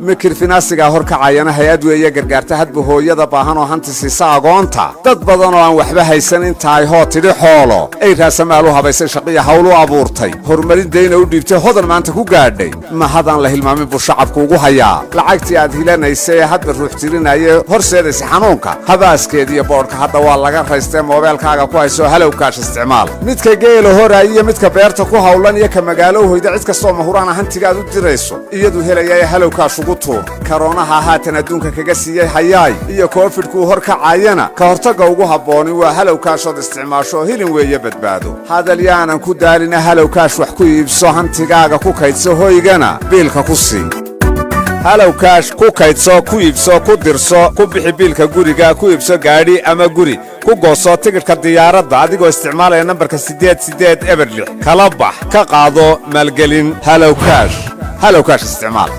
mikir finaasiga horkacayana hay'ad weeye gargaarta hadba hooyada baahan oo hanti siisa agoonta dad badan oo aan waxba haysan inta ay hoo tidhi xoolo ay raasamaal u habaysay shaqiya hawl u abuurtay horumarin deyna u dhiibtay hodan maanta ku gaadhay ma hadaan la hilmaamin buu shacabku ugu hayaa lacagtii aad hilanaysay hadba ruux tirinaya horseedaysa xanuunka habaaskeed iyo boodhka hadda waa laga raystay moobeelkaaga ku hayso Hello Cash isticmaal midka geelo horay iyo midka beerta ku hawlan iyo ka magaalo hoyda cid kastoo mahuraan hantigaad u dirayso iyadu helaya Hello Cash ugu tuur karoonaha haatan adduunka kaga siiyay hayaay iyo COVID-ku horkacayana ka hortaga ugu habboon waa Hello Cash oo isticmaasho hilin weeye badbaado hadal yaanan ku daalina Hello Cash wax ku iibso hantigaaga ku kaydso hoygana biilka ku sii Hello Cash ku kaydso ku iibso ku dirso ku bixi biilka guriga ku iibso gaadhi ama guri ku gooso tigidhka diyaaradda adigoo isticmaalaya nambarka 88 eberlix kala bax ka qaado maalgelin Hello Cash isticmaal